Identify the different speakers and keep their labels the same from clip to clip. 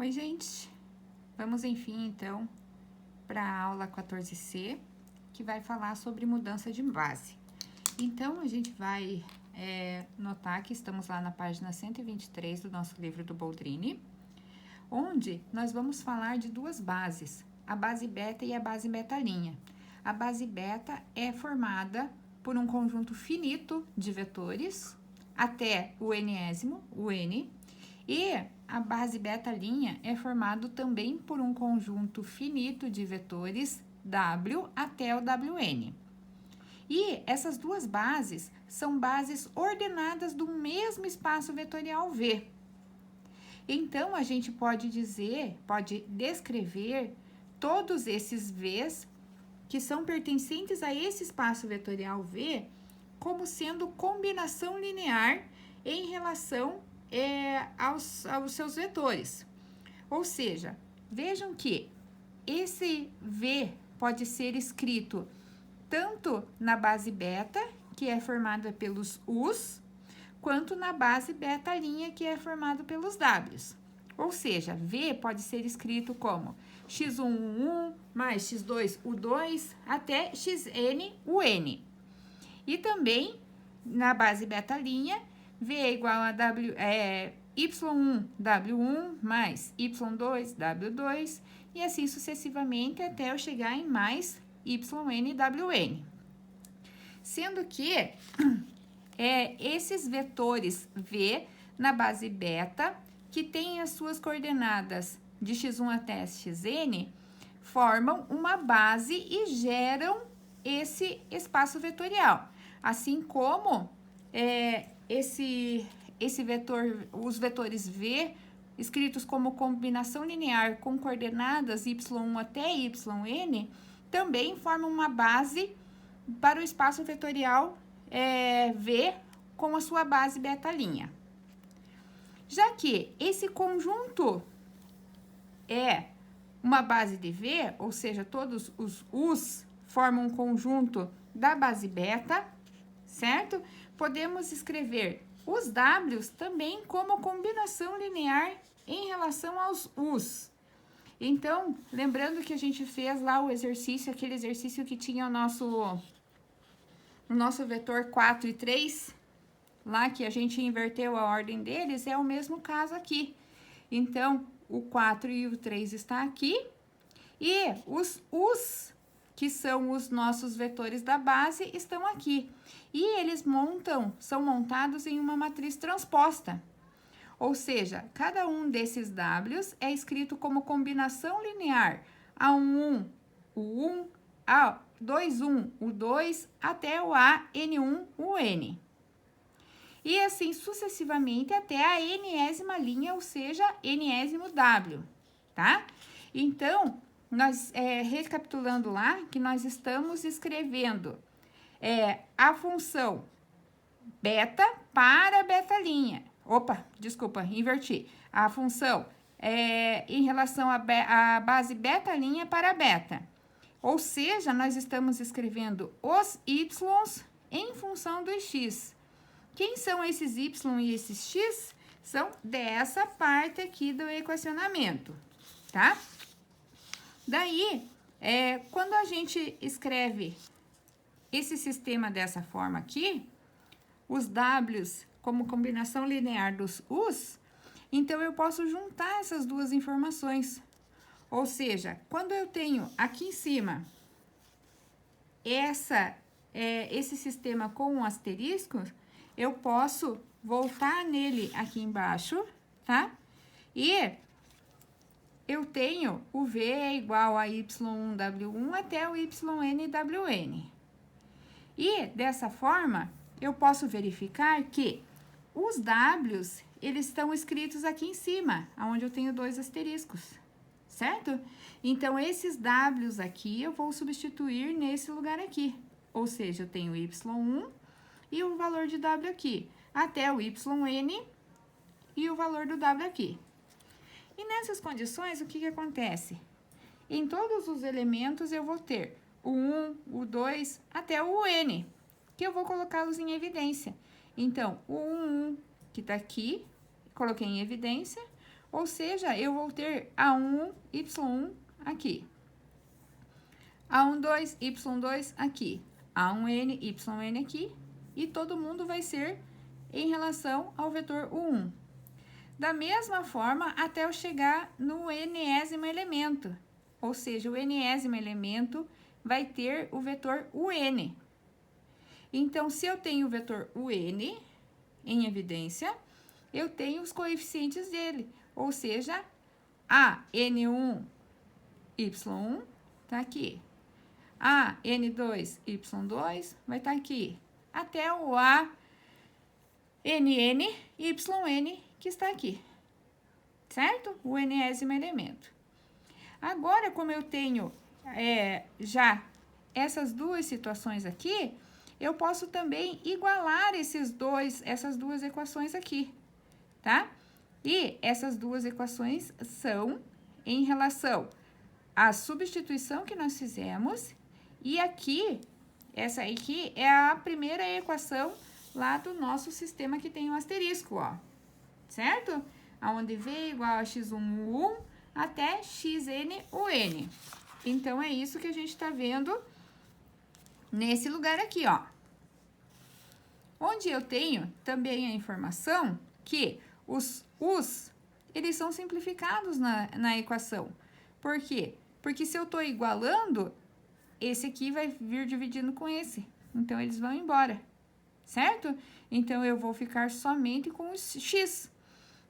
Speaker 1: Oi, gente! Vamos, enfim, então, para a aula 14C, que vai falar sobre mudança de base. Então, a gente vai notar que estamos lá na página 123 do nosso livro do Boldrini, onde nós vamos falar de duas bases, a base beta e a base beta'. A base beta é formada por um conjunto finito de vetores, até o nésimo, o n, e a base beta' é formado também por um conjunto finito de vetores W até o Wn. E essas duas bases são bases ordenadas do mesmo espaço vetorial V. Então, a gente pode descrever todos esses Vs que são pertencentes a esse espaço vetorial V como sendo combinação linear em relação aos seus vetores. Ou seja, vejam que esse V pode ser escrito tanto na base beta, que é formada pelos U's, quanto na base beta', que é formada pelos W's. Ou seja, V pode ser escrito como x1, U1, mais x2, U2, até xn, UN. E também, na base beta', V é igual a y1, W1, mais y2, W2, e assim sucessivamente até eu chegar em mais yn, Wn. Sendo que esses vetores V na base beta, que tem as suas coordenadas de x1 até xn, formam uma base e geram esse espaço vetorial. Assim como os vetores V, escritos como combinação linear com coordenadas y1 até yn, também formam uma base para o espaço vetorial V com a sua base beta'. Já que esse conjunto é uma base de V, ou seja, todos os U's formam um conjunto da base beta, certo? Podemos escrever os W's também como combinação linear em relação aos U's. Então, lembrando que a gente fez lá o exercício, aquele exercício que tinha o nosso vetor 4 e 3, lá que a gente inverteu a ordem deles, é o mesmo caso aqui. Então, o 4 e o 3 está aqui, e os U's, que são os nossos vetores da base, estão aqui. E eles são montados em uma matriz transposta. Ou seja, cada um desses W's é escrito como combinação linear A11, U1, A21, U2, até o AN1, UN. E assim sucessivamente até a enésima linha, ou seja, enésimo W, tá? Então, nós, recapitulando lá, que nós estamos escrevendo a função beta para beta'. Opa, desculpa, inverti. A função em relação à base beta' para beta. Ou seja, nós estamos escrevendo os y's em função dos x. Quem são esses y e esses x? São dessa parte aqui do equacionamento, tá? Daí, quando a gente escreve esse sistema dessa forma aqui, os W's como combinação linear dos U's, então eu posso juntar essas duas informações. Ou seja, quando eu tenho aqui em cima esse sistema com um asterisco, eu posso voltar nele aqui embaixo, tá? E eu tenho o V é igual a y1 W1 até o yn Wn. E dessa forma, eu posso verificar que os W's, eles estão escritos aqui em cima, onde eu tenho dois asteriscos, certo? Então, esses W's aqui, eu vou substituir nesse lugar aqui. Ou seja, eu tenho y1 e o valor de W aqui, até o yn e o valor do W aqui. E nessas condições, o que acontece? Em todos os elementos, eu vou ter o 1, o 2, até o n, que eu vou colocá-los em evidência. Então, o 1, que tá aqui, coloquei em evidência. Ou seja, eu vou ter A1, Y1 aqui. A12, Y2 aqui. A1N, YN aqui. E todo mundo vai ser em relação ao vetor U1. Da mesma forma, até eu chegar no enésimo elemento. Ou seja, o enésimo elemento vai ter o vetor UN. Então, se eu tenho o vetor UN em evidência, eu tenho os coeficientes dele. Ou seja, a N1, Y1 tá aqui. A N2, Y2 vai estar aqui. Até o A, NN, YN, que está aqui. Certo? O enésimo elemento. Agora, como eu tenho já essas duas situações aqui, eu posso também igualar essas duas equações aqui, tá? E essas duas equações são em relação à substituição que nós fizemos. E aqui, essa aqui é a primeira equação lá do nosso sistema que tem um asterisco, ó. Certo? Onde V igual a x1 U1 até xn UN. Então, é isso que a gente tá vendo nesse lugar aqui, ó. Onde eu tenho também a informação que os eles são simplificados na equação. Por quê? Porque se eu tô igualando, esse aqui vai vir dividindo com esse. Então, eles vão embora, certo? Então, eu vou ficar somente com os x.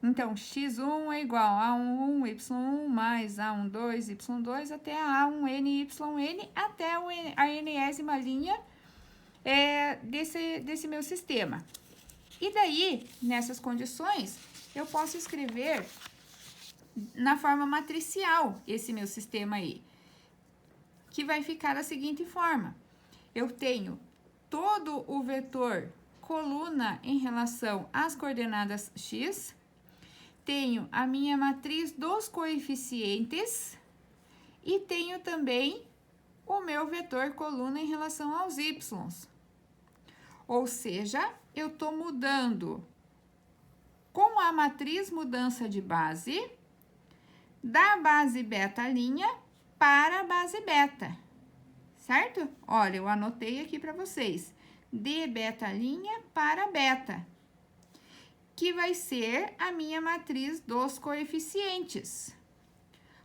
Speaker 1: Então, x1 é igual a A11, Y1 mais A12, Y2 até a A1N, YN até a enésima linha desse meu sistema. E daí, nessas condições, eu posso escrever na forma matricial esse meu sistema aí, que vai ficar da seguinte forma. Eu tenho todo o vetor coluna em relação às coordenadas x, tenho a minha matriz dos coeficientes e tenho também o meu vetor coluna em relação aos y. Ou seja, eu estou mudando com a matriz mudança de base da base beta linha para a base beta, certo? Olha, eu anotei aqui para vocês. De beta linha para beta, que vai ser a minha matriz dos coeficientes.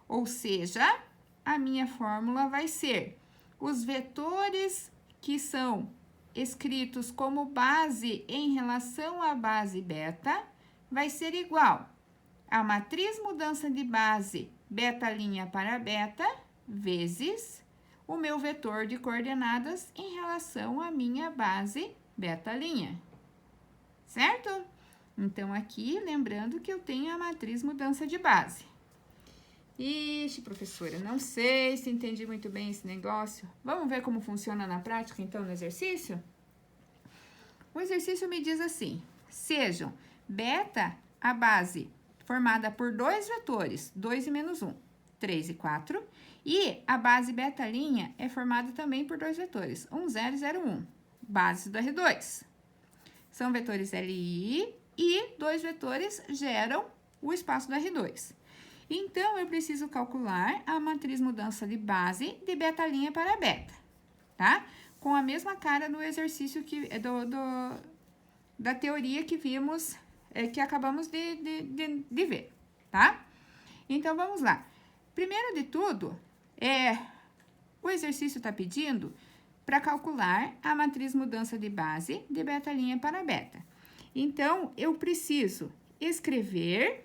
Speaker 1: Ou seja, a minha fórmula vai ser os vetores que são escritos como base em relação à base beta, vai ser igual a matriz mudança de base beta linha para beta, vezes o meu vetor de coordenadas em relação à minha base beta linha, certo? Então, aqui, lembrando que eu tenho a matriz mudança de base. Ixi, professora, não sei se entendi muito bem esse negócio. Vamos ver como funciona na prática, então, no exercício? O exercício me diz assim: sejam beta a base formada por dois vetores, 2 e menos 1, 3 e 4, e a base beta linha é formada também por dois vetores, 1, 0 e 0, 1, bases do R2. São vetores LI e dois vetores geram o espaço do R2. Então, eu preciso calcular a matriz mudança de base de beta linha para beta, tá? Com a mesma cara do exercício da teoria que vimos, que acabamos de ver, tá? Então, vamos lá. Primeiro de tudo, o exercício está pedindo para calcular a matriz mudança de base de beta linha para beta. Então, eu preciso escrever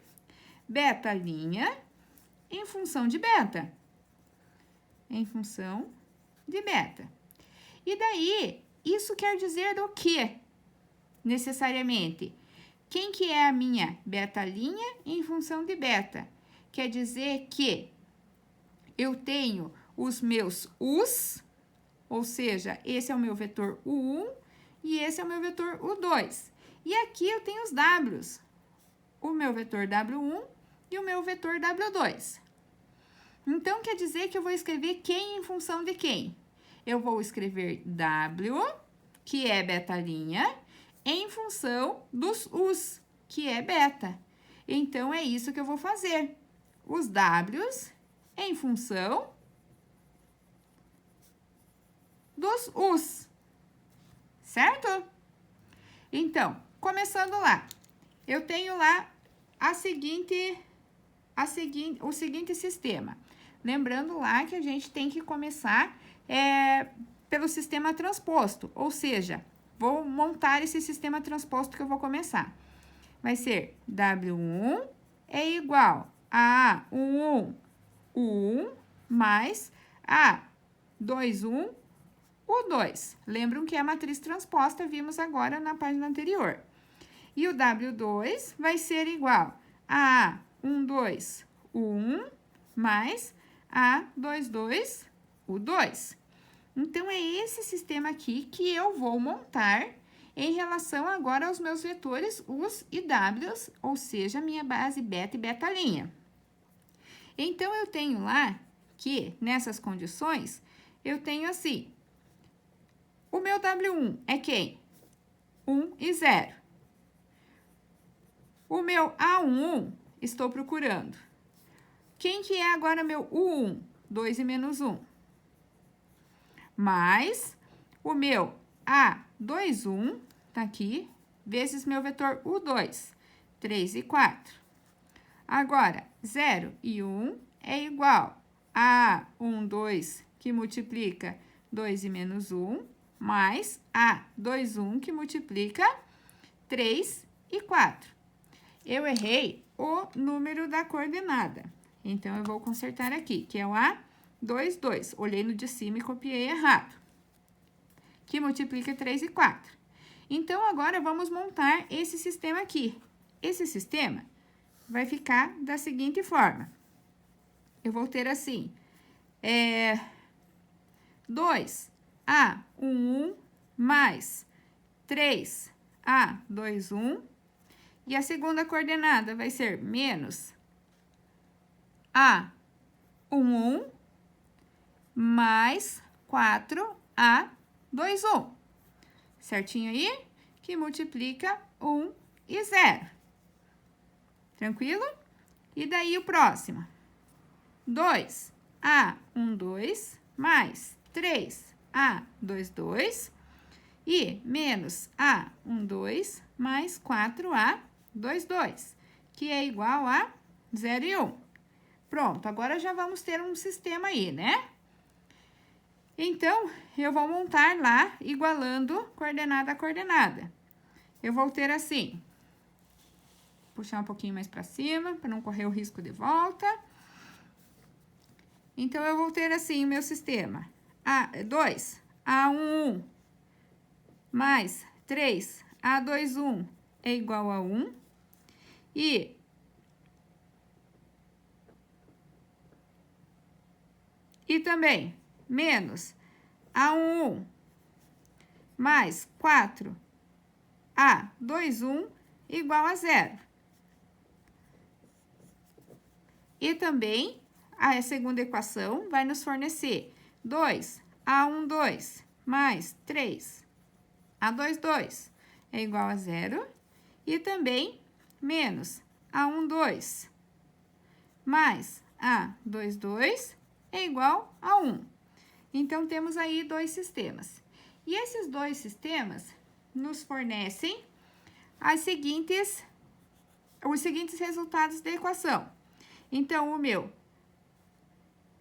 Speaker 1: beta linha em função de beta. Em função de beta. E daí, isso quer dizer do quê? Necessariamente. Quem que é a minha beta linha em função de beta? Quer dizer que eu tenho os meus U's, ou seja, esse é o meu vetor U1 e esse é o meu vetor U2. E aqui eu tenho os W's, o meu vetor W1 e o meu vetor W2. Então, quer dizer que eu vou escrever quem em função de quem? Eu vou escrever W, que é beta linha, em função dos U's, que é beta. Então, é isso que eu vou fazer. Os Ws em função dos Us, certo? Então, começando lá, eu tenho lá o seguinte sistema. Lembrando lá que a gente tem que começar pelo sistema transposto, ou seja, vou montar esse sistema transposto que eu vou começar. Vai ser W1 é igual a A11, U1, mais A21, U2. Lembram que é a matriz transposta, vimos agora na página anterior. E o W2 vai ser igual a A12, U1, mais A22, U2. Então, é esse sistema aqui que eu vou montar em relação agora aos meus vetores Us e Ws, ou seja, minha base beta e beta'. Então, eu tenho lá que, nessas condições, eu tenho assim, o meu W1 é quem? 1 e 0. O meu A11, estou procurando. Quem que é agora meu U1? 2 e menos 1. Mais o meu A21, tá aqui, vezes meu vetor U2, 3 e 4. Agora, 0 e 1 é igual a A12, que multiplica 2 e menos 1, mais A21, que multiplica 3 e 4. Eu errei o número da coordenada, então, eu vou consertar aqui, que é o A22. Olhei no de cima e copiei errado, que multiplica 3 e 4. Então, agora, vamos montar esse sistema aqui. Esse sistema vai ficar da seguinte forma. Eu vou ter assim, 2A11 mais 3A21. E a segunda coordenada vai ser menos A11 mais 4A21. Certinho aí? Que multiplica 1 e 0. Tranquilo? E daí o próximo. 2A12 mais 3A22 e menos A12 mais 4A22, que é igual a 0 e 1. Pronto, agora já vamos ter um sistema aí, né? Então, eu vou montar lá, igualando coordenada a coordenada. Eu vou ter assim, puxar um pouquinho mais para cima, para não correr o risco de volta. Então, eu vou ter assim o meu sistema. 2, A11 mais 3, A21 é igual a 1. E também menos A11 mais 4A21 igual a 0. E também a segunda equação vai nos fornecer 2A12 mais 3A22 é igual a 0. E também menos A12 mais A22 é igual a 1. Então, temos aí dois sistemas. E esses dois sistemas nos fornecem os seguintes resultados da equação. Então, o meu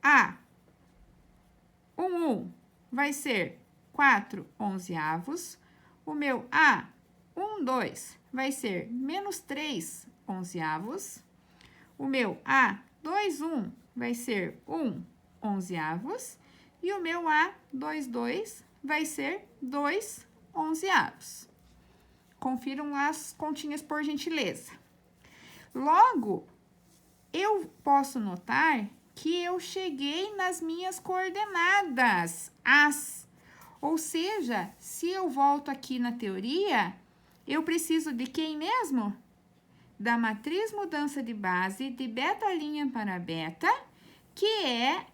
Speaker 1: A11 vai ser 4/11, o meu A12 vai ser menos 3/11, o meu A21 vai ser 1/11 e o meu A22 vai ser 2/11. Confiram as continhas por gentileza. Logo, eu posso notar que eu cheguei nas minhas coordenadas, ou seja, se eu volto aqui na teoria, eu preciso de quem mesmo? Da matriz mudança de base de beta' para beta, que é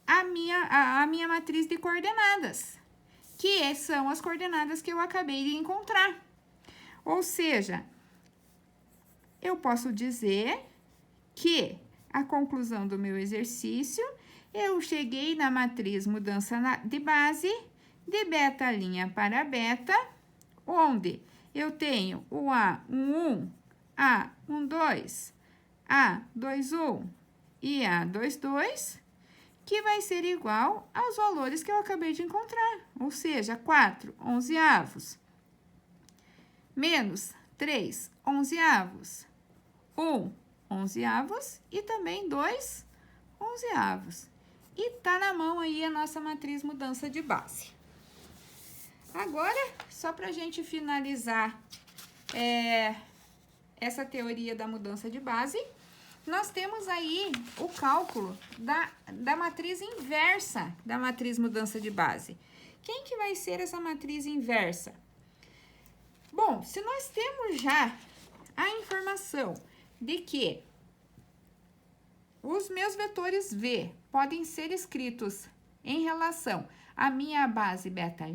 Speaker 1: a minha matriz de coordenadas, que são as coordenadas que eu acabei de encontrar. Ou seja, eu posso dizer que a conclusão do meu exercício, eu cheguei na matriz mudança de base de beta' para beta, onde eu tenho o A11, A12, A21 e A22, que vai ser igual aos valores que eu acabei de encontrar, ou seja, 4 onzeavos, menos 3 onzeavos, 1 onzeavos e também 2 onzeavos. E tá na mão aí a nossa matriz mudança de base. Agora, só pra gente finalizar essa teoria da mudança de base, nós temos aí o cálculo da matriz inversa da matriz mudança de base. Quem que vai ser essa matriz inversa? Bom, se nós temos já a informação de que os meus vetores V podem ser escritos em relação à minha base beta'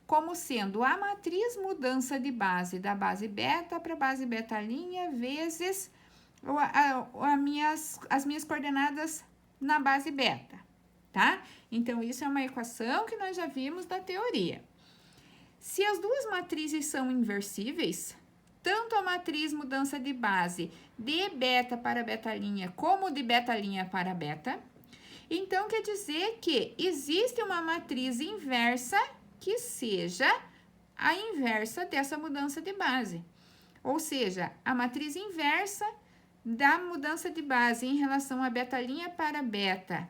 Speaker 1: como sendo a matriz mudança de base da base beta para a base beta' vezes as minhas coordenadas na base beta, tá? Então, isso é uma equação que nós já vimos da teoria. Se as duas matrizes são inversíveis, tanto a matriz mudança de base de beta para beta' como de beta' para beta, então quer dizer que existe uma matriz inversa que seja a inversa dessa mudança de base. Ou seja, a matriz inversa da mudança de base em relação a beta' para beta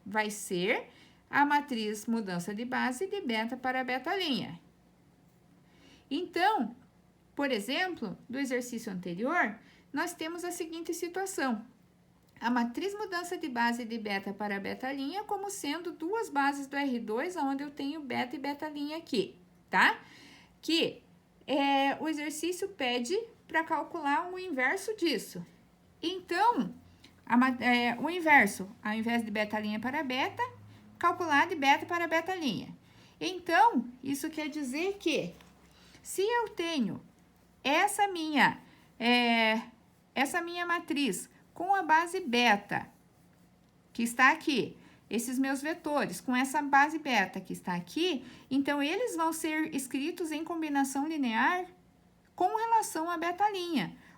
Speaker 1: vai ser a matriz mudança de base de beta para beta'. Então, por exemplo, do exercício anterior, nós temos a seguinte situação. A matriz mudança de base de beta para beta' como sendo duas bases do R2, onde eu tenho beta e beta' aqui, tá? Que o exercício pede para calcular o inverso disso. Então, o inverso, ao invés de beta' para beta, calcular de beta para beta'. Então, isso quer dizer que se eu tenho essa minha matriz com a base beta, que está aqui, esses meus vetores com essa base beta que está aqui, então eles vão ser escritos em combinação linear com relação à beta'.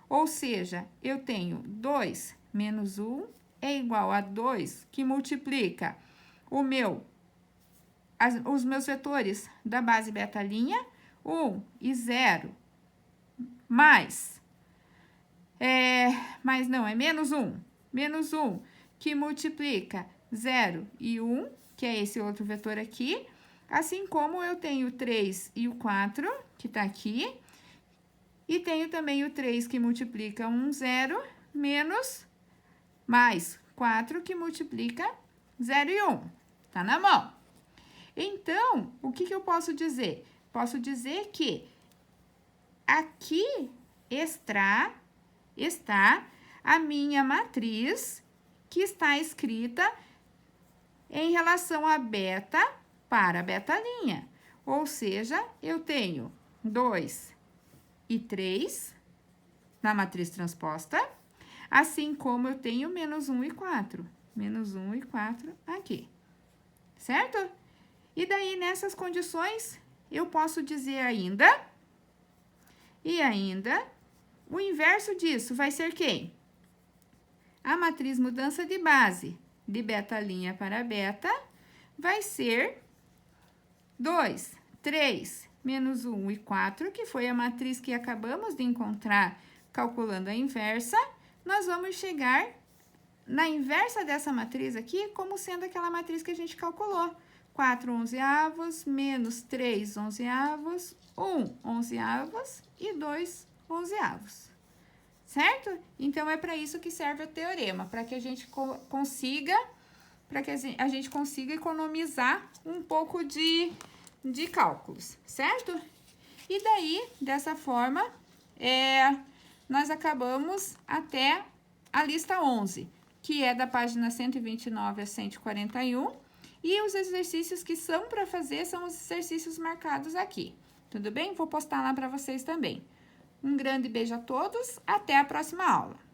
Speaker 1: Ou seja, eu tenho 2 menos 1 é igual a 2, que multiplica os meus vetores da base beta', 1 e 0, mais menos 1. Menos 1, que multiplica 0 e 1, que é esse outro vetor aqui. Assim como eu tenho o 3 e o 4, que tá aqui. E tenho também o 3, que multiplica 1, 0, menos mais 4, que multiplica 0 e 1. Tá na mão. Então, o que eu posso dizer? Posso dizer que aqui está a minha matriz que está escrita em relação a beta para beta'. Ou seja, eu tenho 2 e 3 na matriz transposta, assim como eu tenho menos 1 e 4. Menos 1 e 4 aqui, certo? E daí, nessas condições, eu posso dizer ainda, o inverso disso vai ser quem? A matriz mudança de base de beta' para beta vai ser 2, 3, menos 1 e 4, que foi a matriz que acabamos de encontrar calculando a inversa. Nós vamos chegar na inversa dessa matriz aqui como sendo aquela matriz que a gente calculou. 4 onzeavos, menos 3 onzeavos, 1 onzeavos e 2 onzeavos. Certo? Então, é para isso que serve o teorema, para que a gente consiga economizar um pouco de cálculos, certo? E daí, dessa forma, nós acabamos até a lista 11, que é da página 129 a 141, e os exercícios que são para fazer são os exercícios marcados aqui, tudo bem? Vou postar lá para vocês também. Um grande beijo a todos, até a próxima aula.